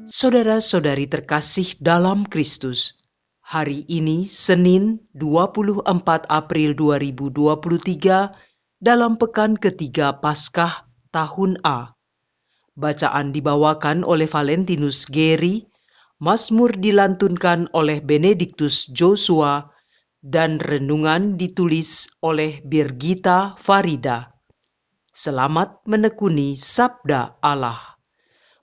Saudara-saudari terkasih dalam Kristus, hari ini Senin 24 April 2023 dalam pekan ketiga Paskah tahun A. Bacaan dibawakan oleh Valentinus Geri, Mazmur dilantunkan oleh Benediktus Joshua, dan renungan ditulis oleh Birgita Farida. Selamat menekuni Sabda Allah.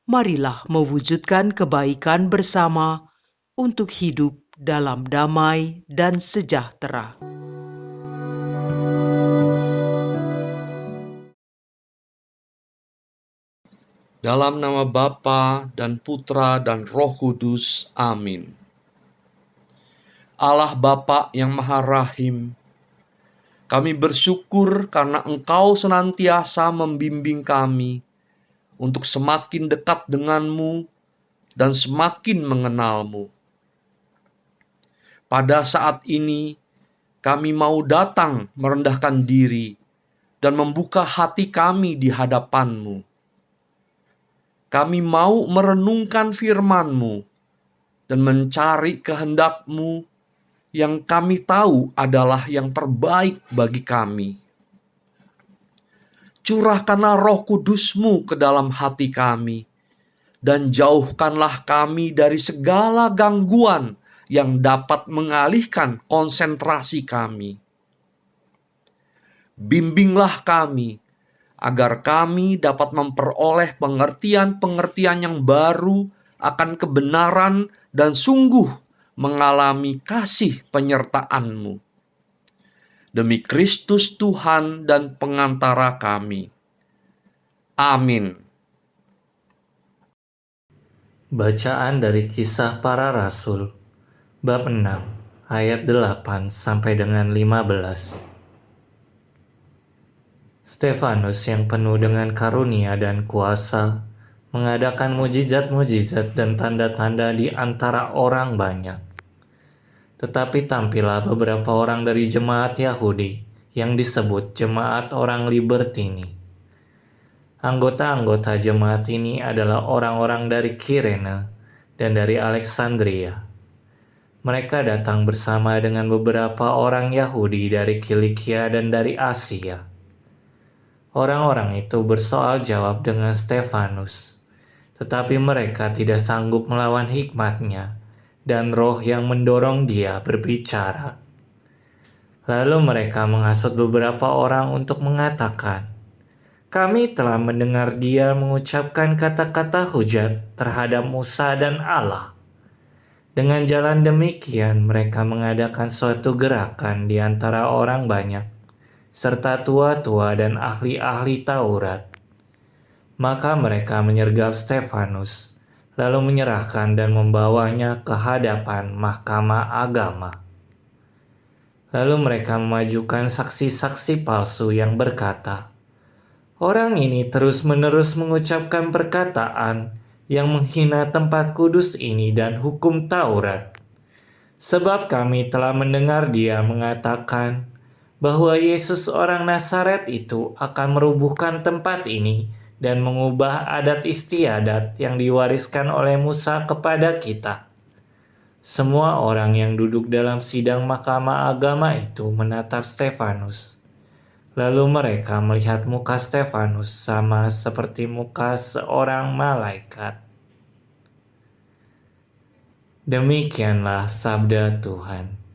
Marilah mewujudkan kebaikan bersama untuk hidup dalam damai dan sejahtera. Dalam nama Bapa dan Putra dan Roh Kudus. Amin. Allah Bapa yang Maha Rahim, kami bersyukur karena Engkau senantiasa membimbing kami untuk semakin dekat denganmu dan semakin mengenalmu. Pada saat ini, kami mau datang merendahkan diri dan membuka hati kami di hadapanmu. Kami mau merenungkan firman-Mu dan mencari kehendak-Mu yang kami tahu adalah yang terbaik bagi kami. Curahkanlah Roh Kudus-Mu ke dalam hati kami, dan jauhkanlah kami dari segala gangguan yang dapat mengalihkan konsentrasi kami. Bimbinglah kami, agar kami dapat memperoleh pengertian-pengertian yang baru akan kebenaran dan sungguh mengalami kasih penyertaan-Mu. Demi Kristus Tuhan dan pengantara kami. Amin. Bacaan dari Kisah Para Rasul, bab 6, ayat 8 sampai dengan 15. Stefanus yang penuh dengan karunia dan kuasa mengadakan mujizat-mujizat dan tanda-tanda di antara orang banyak. Tetapi tampillah beberapa orang dari jemaat Yahudi yang disebut jemaat orang Libertini. Anggota-anggota jemaat ini adalah orang-orang dari Kirene dan dari Alexandria. Mereka datang bersama dengan beberapa orang Yahudi dari Kilikia dan dari Asia. Orang-orang itu bersoal jawab dengan Stefanus, tetapi mereka tidak sanggup melawan hikmatnya dan roh yang mendorong dia berbicara. Lalu mereka menghasut beberapa orang untuk mengatakan, "Kami telah mendengar dia mengucapkan kata-kata hujat terhadap Musa dan Allah." Dengan jalan demikian mereka mengadakan suatu gerakan di antara orang banyak, serta tua-tua dan ahli-ahli Taurat. Maka mereka menyergap Stefanus, lalu menyerahkan dan membawanya ke hadapan mahkamah agama. Lalu mereka memajukan saksi-saksi palsu yang berkata, "Orang ini terus-menerus mengucapkan perkataan yang menghina tempat kudus ini dan hukum Taurat. Sebab kami telah mendengar dia mengatakan bahwa Yesus orang Nazaret itu akan merubuhkan tempat ini dan mengubah adat istiadat yang diwariskan oleh Musa kepada kita." Semua orang yang duduk dalam sidang mahkamah agama itu menatap Stefanus. Lalu mereka melihat muka Stefanus sama seperti muka seorang malaikat. Demikianlah sabda Tuhan.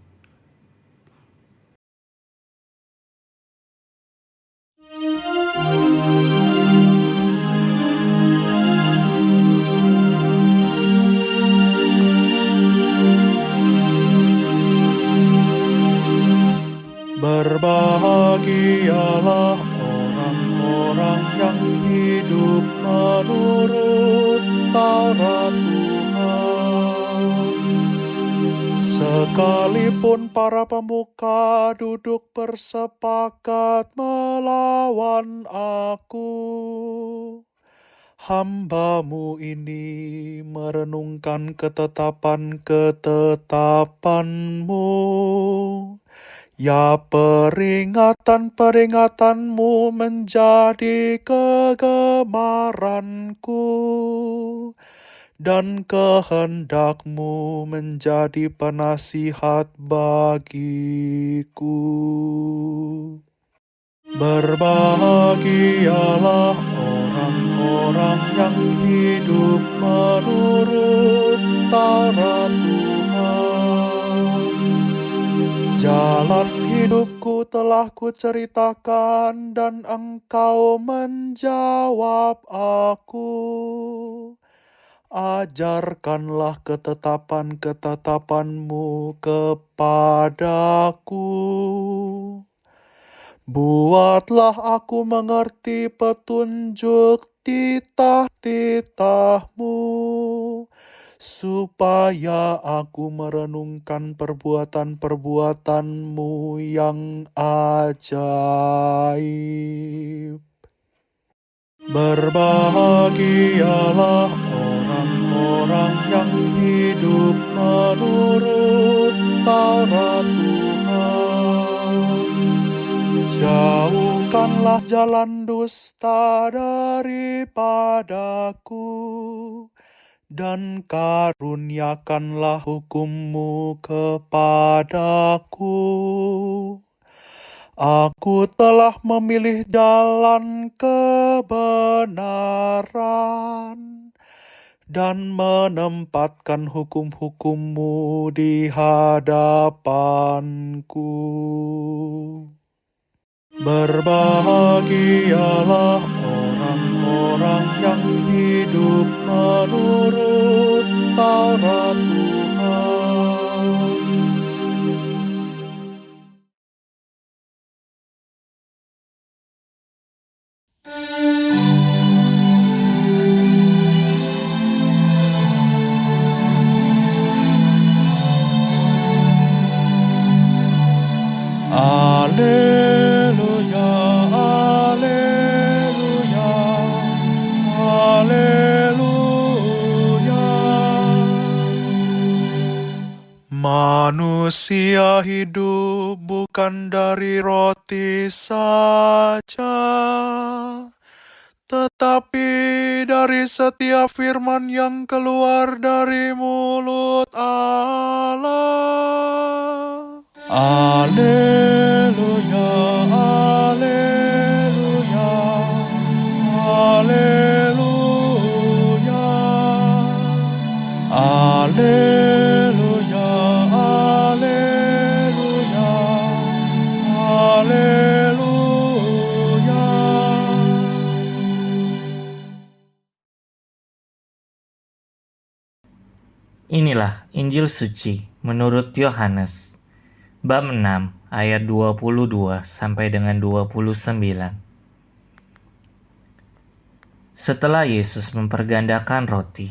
Berbahagialah orang-orang yang hidup menurut Taurat Tuhan. Sekalipun para pemuka duduk bersepakat melawan aku, hamba-Mu ini merenungkan ketetapan-ketetapan-Mu. Ya, peringatan-peringatan-Mu menjadi kegemaranku, dan kehendak-Mu menjadi penasihat bagiku. Berbahagialah orang-orang yang hidup menurut Taurat Tuhan. Jalan hidupku telah kuceritakan dan Engkau menjawab aku. Ajarkanlah ketetapan-ketetapan-Mu kepadaku. Buatlah aku mengerti petunjuk titah-titah-Mu, supaya aku merenungkan perbuatan-perbuatan-Mu yang ajaib. Berbahagialah orang-orang yang hidup menurut Taurat Tuhan. Jauhkanlah jalan dusta daripadaku, dan karuniakanlah hukum-Mu kepadaku. Aku telah memilih jalan kebenaran dan menempatkan hukum-hukum-Mu di hadapanku. Berbahagialah orang-orang yang hidup menurut Taurat Tuhan. Haleluya, haleluya, haleluya. Manusia hidup bukan dari roti saja, tetapi dari setiap firman yang keluar dari mulut Allah. Haleluya, haleluya, haleluya, haleluya, haleluya, haleluya. Inilah Injil suci menurut Yohanes, bab 6 ayat 22 sampai dengan 29. Setelah Yesus mempergandakan roti,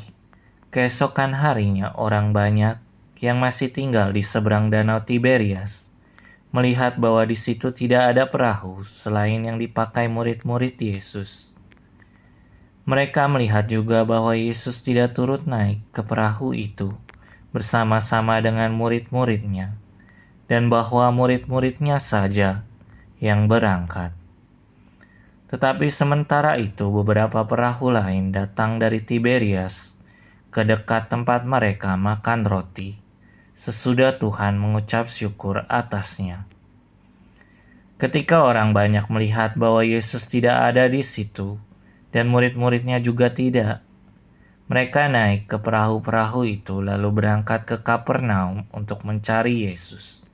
keesokan harinya orang banyak yang masih tinggal di seberang danau Tiberias melihat bahwa di situ tidak ada perahu selain yang dipakai murid-murid Yesus. Mereka melihat juga bahwa Yesus tidak turut naik ke perahu itu bersama-sama dengan murid-muridnya, dan bahwa murid-muridnya saja yang berangkat. Tetapi sementara itu beberapa perahu lain datang dari Tiberias ke dekat tempat mereka makan roti, sesudah Tuhan mengucap syukur atasnya. Ketika orang banyak melihat bahwa Yesus tidak ada di situ, dan murid-muridnya juga tidak, mereka naik ke perahu-perahu itu lalu berangkat ke Kapernaum untuk mencari Yesus.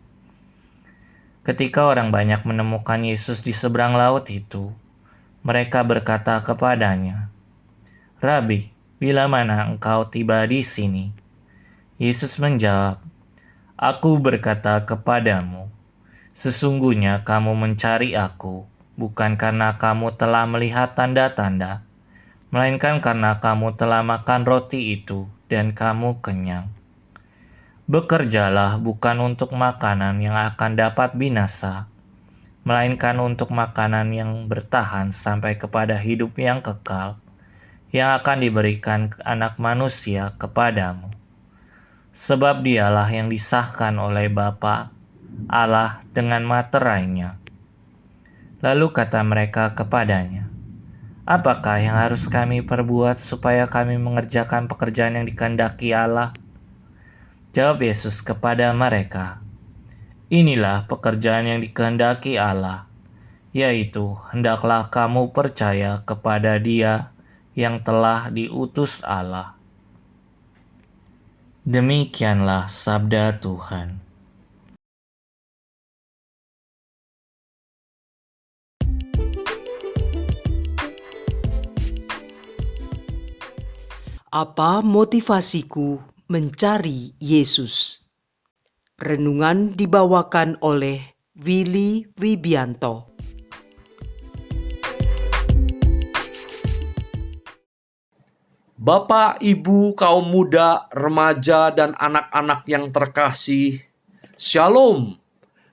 Ketika orang banyak menemukan Yesus di seberang laut itu, mereka berkata kepadanya, "Rabi, bila mana engkau tiba di sini?" Yesus menjawab, "Aku berkata kepadamu, sesungguhnya kamu mencari Aku, bukan karena kamu telah melihat tanda-tanda, melainkan karena kamu telah makan roti itu dan kamu kenyang. Bekerjalah bukan untuk makanan yang akan dapat binasa, melainkan untuk makanan yang bertahan sampai kepada hidup yang kekal, yang akan diberikan Anak Manusia kepadamu. Sebab Dialah yang disahkan oleh Bapa Allah dengan materainya." Lalu kata mereka kepadanya, Apakah yang harus kami perbuat supaya kami mengerjakan pekerjaan yang dikehendaki Allah?" Jawab Yesus kepada mereka, "Inilah pekerjaan yang dikehendaki Allah, yaitu hendaklah kamu percaya kepada Dia yang telah diutus Allah." Demikianlah sabda Tuhan. Apa motivasiku mencari Yesus? Renungan dibawakan oleh Willy Wibianto. Bapak, Ibu, kaum muda, remaja, dan anak-anak yang terkasih, Shalom.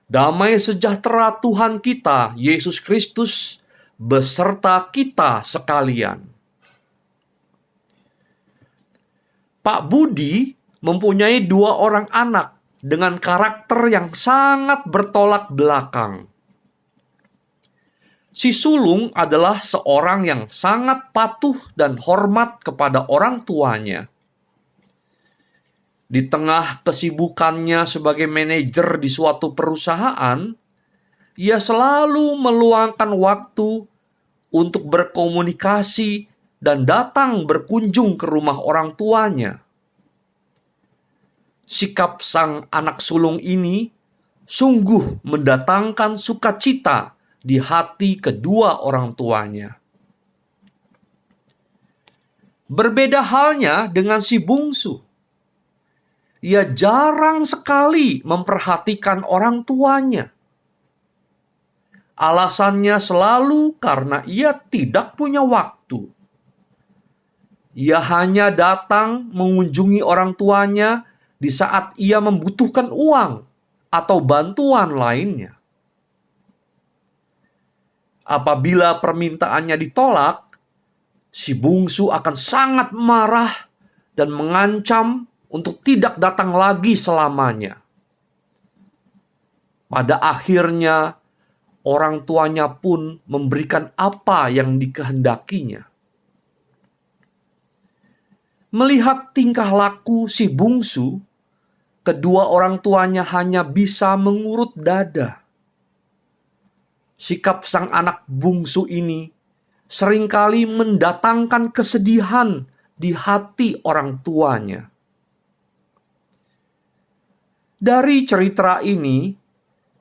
Damai sejahtera Tuhan kita, Yesus Kristus, beserta kita sekalian. Pak Budi mempunyai 2 orang anak dengan karakter yang sangat bertolak belakang. Si sulung adalah seorang yang sangat patuh dan hormat kepada orang tuanya. Di tengah kesibukannya sebagai manajer di suatu perusahaan, ia selalu meluangkan waktu untuk berkomunikasi dan datang berkunjung ke rumah orang tuanya. Sikap sang anak sulung ini sungguh mendatangkan sukacita di hati kedua orang tuanya. Berbeda halnya dengan si bungsu. Ia jarang sekali memperhatikan orang tuanya. Alasannya selalu karena ia tidak punya waktu. Ia hanya datang mengunjungi orang tuanya di saat ia membutuhkan uang atau bantuan lainnya. Apabila permintaannya ditolak, si bungsu akan sangat marah dan mengancam untuk tidak datang lagi selamanya. Pada akhirnya, orang tuanya pun memberikan apa yang dikehendakinya. Melihat tingkah laku si bungsu, kedua orang tuanya hanya bisa mengurut dada. Sikap sang anak bungsu ini seringkali mendatangkan kesedihan di hati orang tuanya. Dari cerita ini,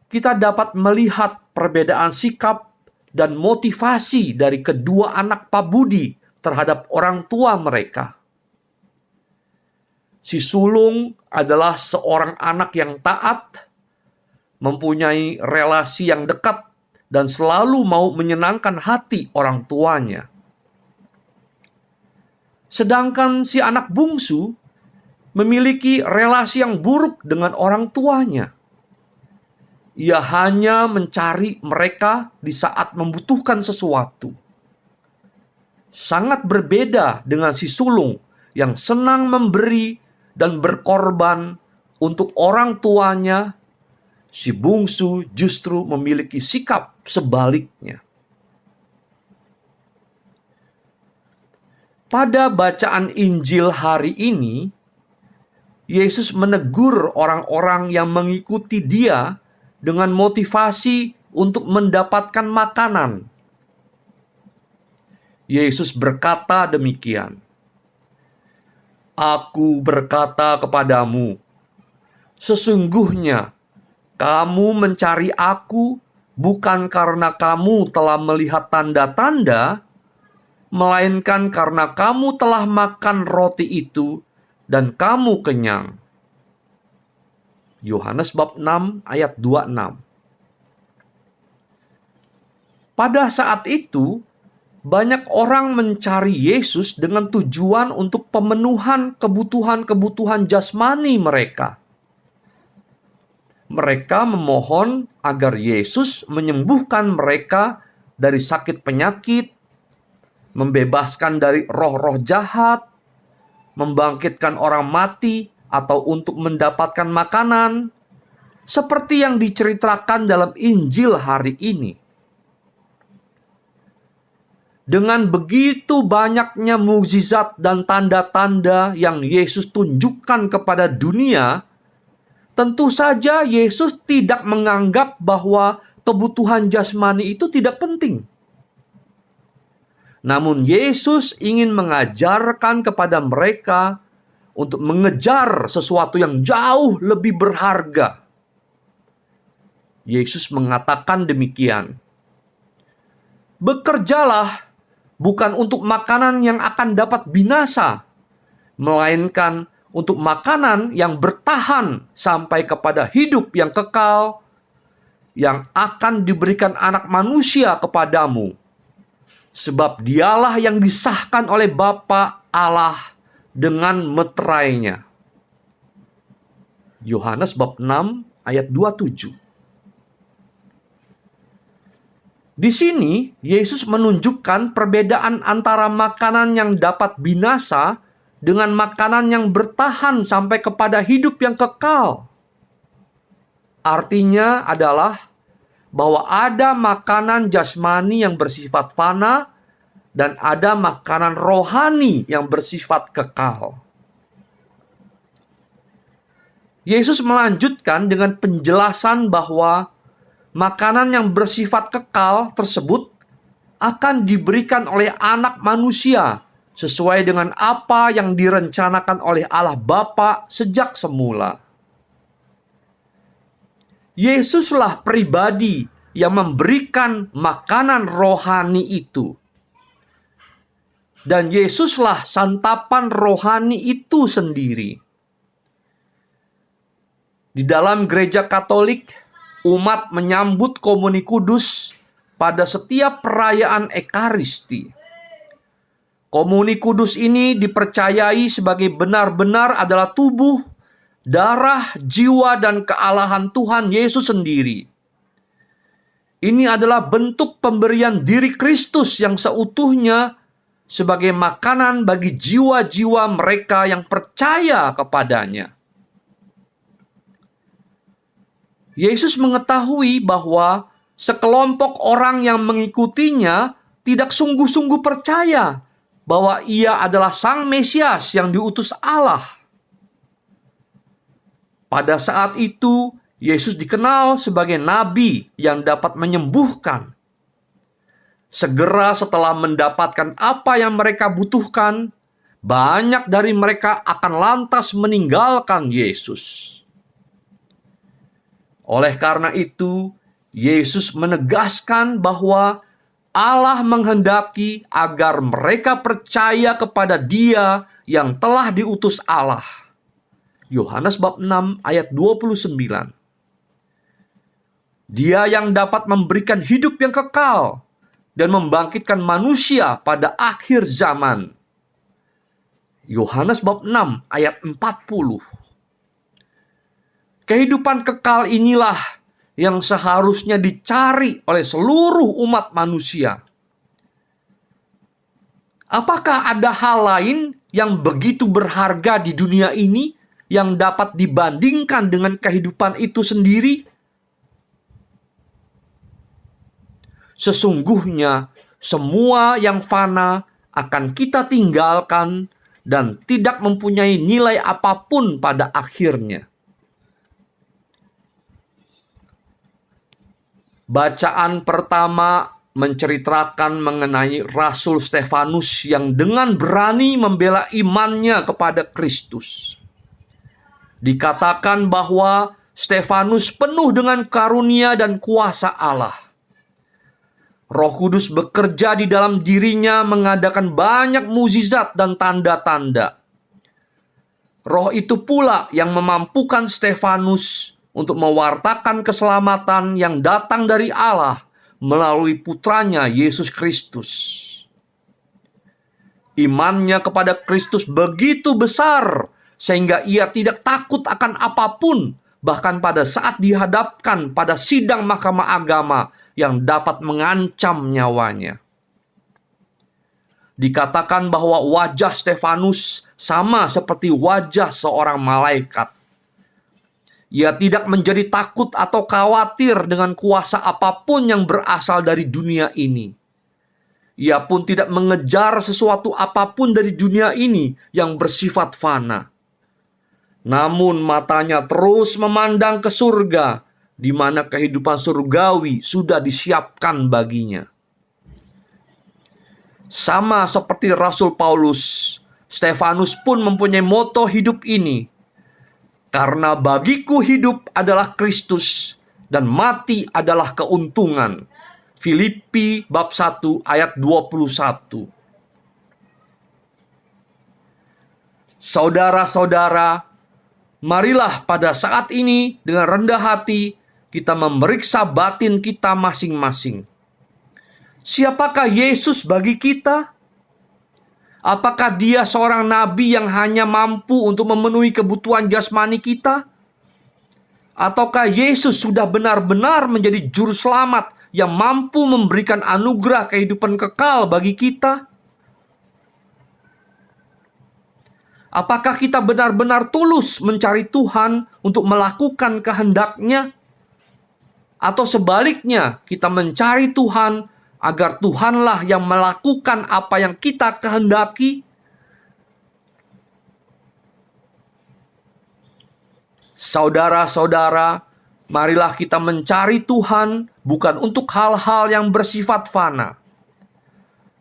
kita dapat melihat perbedaan sikap dan motivasi dari kedua anak Pak Budi terhadap orang tua mereka. Si sulung adalah seorang anak yang taat, mempunyai relasi yang dekat, dan selalu mau menyenangkan hati orang tuanya. Sedangkan si anak bungsu memiliki relasi yang buruk dengan orang tuanya. Ia hanya mencari mereka di saat membutuhkan sesuatu. Sangat berbeda dengan si sulung yang senang memberi dan berkorban untuk orang tuanya. Si bungsu justru memiliki sikap sebaliknya. Pada bacaan Injil hari ini, Yesus menegur orang-orang yang mengikuti Dia dengan motivasi untuk mendapatkan makanan. Yesus berkata demikian, "Aku berkata kepadamu, sesungguhnya kamu mencari Aku bukan karena kamu telah melihat tanda-tanda, melainkan karena kamu telah makan roti itu dan kamu kenyang." Yohanes bab 6 ayat 26. Pada saat itu, banyak orang mencari Yesus dengan tujuan untuk pemenuhan kebutuhan-kebutuhan jasmani mereka. Mereka memohon agar Yesus menyembuhkan mereka dari sakit penyakit, membebaskan dari roh-roh jahat, membangkitkan orang mati, atau untuk mendapatkan makanan, seperti yang diceritakan dalam Injil hari ini. dengan begitu banyaknya mukjizat dan tanda-tanda yang Yesus tunjukkan kepada dunia, tentu saja Yesus tidak menganggap bahwa kebutuhan jasmani itu tidak penting. Namun Yesus ingin mengajarkan kepada mereka untuk mengejar sesuatu yang jauh lebih berharga. Yesus mengatakan demikian, "Bekerjalah bukan untuk makanan yang akan dapat binasa, melainkan untuk makanan yang bertahan sampai kepada hidup yang kekal, yang akan diberikan Anak Manusia kepadamu. Sebab dialah yang disahkan oleh Bapa Allah dengan meterainya." Yohanes bab 6 ayat 27. Di sini, Yesus menunjukkan perbedaan antara makanan yang dapat binasa dengan makanan yang bertahan sampai kepada hidup yang kekal. Artinya adalah bahwa ada makanan jasmani yang bersifat fana dan ada makanan rohani yang bersifat kekal. Yesus melanjutkan dengan penjelasan bahwa makanan yang bersifat kekal tersebut akan diberikan oleh Anak Manusia sesuai dengan apa yang direncanakan oleh Allah Bapa sejak semula. Yesuslah pribadi yang memberikan makanan rohani itu. Dan Yesuslah santapan rohani itu sendiri. Di dalam gereja Katolik, umat menyambut komuni kudus pada setiap perayaan Ekaristi. Komuni kudus ini dipercayai sebagai benar-benar adalah tubuh, darah, jiwa, dan kealahan Tuhan Yesus sendiri. Ini adalah bentuk pemberian diri Kristus yang seutuhnya sebagai makanan bagi jiwa-jiwa mereka yang percaya kepadanya. Yesus mengetahui bahwa sekelompok orang yang mengikutinya tidak sungguh-sungguh percaya bahwa ia adalah Sang Mesias yang diutus Allah. Pada saat itu, Yesus dikenal sebagai nabi yang dapat menyembuhkan. Segera setelah mendapatkan apa yang mereka butuhkan, banyak dari mereka akan lantas meninggalkan Yesus. Oleh karena itu, Yesus menegaskan bahwa Allah menghendaki agar mereka percaya kepada Dia yang telah diutus Allah. Yohanes bab 6 ayat 29. Dia yang dapat memberikan hidup yang kekal dan membangkitkan manusia pada akhir zaman. Yohanes bab 6 ayat 40. Kehidupan kekal inilah yang seharusnya dicari oleh seluruh umat manusia. Apakah ada hal lain yang begitu berharga di dunia ini yang dapat dibandingkan dengan kehidupan itu sendiri? Sesungguhnya semua yang fana akan kita tinggalkan dan tidak mempunyai nilai apapun pada akhirnya. Bacaan pertama menceritakan mengenai Rasul Stefanus yang dengan berani membela imannya kepada Kristus. Dikatakan bahwa Stefanus penuh dengan karunia dan kuasa Allah. Roh Kudus bekerja di dalam dirinya mengadakan banyak mukjizat dan tanda-tanda. Roh itu pula yang memampukan Stefanus untuk mewartakan keselamatan yang datang dari Allah melalui putranya Yesus Kristus. Imannya kepada Kristus begitu besar sehingga ia tidak takut akan apapun, bahkan pada saat dihadapkan pada sidang mahkamah agama yang dapat mengancam nyawanya. Dikatakan bahwa wajah Stefanus sama seperti wajah seorang malaikat. Ia tidak menjadi takut atau khawatir dengan kuasa apapun yang berasal dari dunia ini. Ia pun tidak mengejar sesuatu apapun dari dunia ini yang bersifat fana. Namun matanya terus memandang ke surga, di mana kehidupan surgawi sudah disiapkan baginya. Sama seperti Rasul Paulus, Stefanus pun mempunyai moto hidup ini. Karena bagiku hidup adalah Kristus dan mati adalah keuntungan. Filipi bab 1 ayat 21. Saudara-saudara, marilah pada saat ini dengan rendah hati kita memeriksa batin kita masing-masing. Siapakah Yesus bagi kita? Apakah Dia seorang nabi yang hanya mampu untuk memenuhi kebutuhan jasmani kita? Ataukah Yesus sudah benar-benar menjadi juru selamat yang mampu memberikan anugerah kehidupan kekal bagi kita? Apakah kita benar-benar tulus mencari Tuhan untuk melakukan kehendak-Nya? Atau sebaliknya, kita mencari Tuhan agar Tuhanlah yang melakukan apa yang kita kehendaki? Saudara-saudara, marilah kita mencari Tuhan bukan untuk hal-hal yang bersifat fana.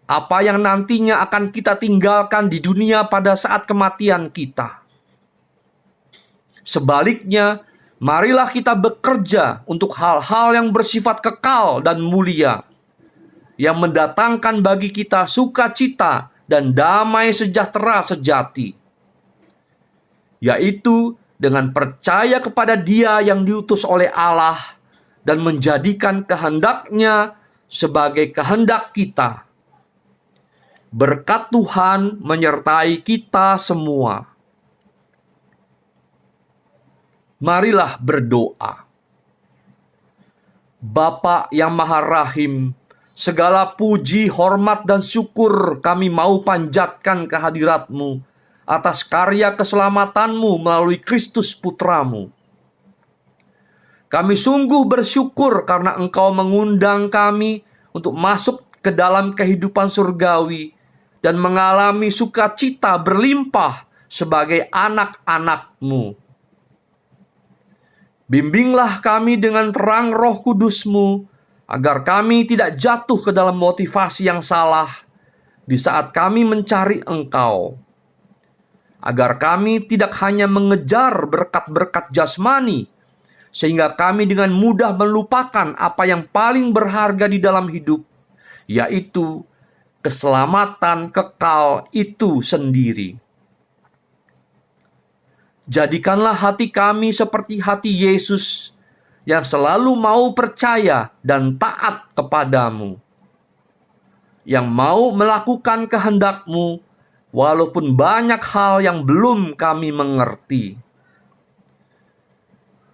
Apa yang nantinya akan kita tinggalkan di dunia pada saat kematian kita. Sebaliknya, marilah kita bekerja untuk hal-hal yang bersifat kekal dan mulia, yang mendatangkan bagi kita sukacita dan damai sejahtera sejati, yaitu dengan percaya kepada Dia yang diutus oleh Allah dan menjadikan kehendak-Nya sebagai kehendak kita. Berkat Tuhan menyertai kita semua. Marilah berdoa. Bapa yang Maha Rahim, segala puji, hormat, dan syukur kami mau panjatkan kehadirat-Mu atas karya keselamatanmu melalui Kristus Putramu. Kami sungguh bersyukur karena Engkau mengundang kami untuk masuk ke dalam kehidupan surgawi dan mengalami sukacita berlimpah sebagai anak-anak-Mu. Bimbinglah kami dengan terang Roh Kudus-Mu, agar kami tidak jatuh ke dalam motivasi yang salah di saat kami mencari Engkau. Agar kami tidak hanya mengejar berkat-berkat jasmani, sehingga kami dengan mudah melupakan apa yang paling berharga di dalam hidup, yaitu keselamatan kekal itu sendiri. Jadikanlah hati kami seperti hati Yesus, yang selalu mau percaya dan taat kepadamu, yang mau melakukan kehendak-Mu, walaupun banyak hal yang belum kami mengerti.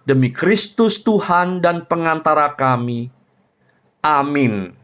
Demi Kristus Tuhan dan pengantara kami. Amin.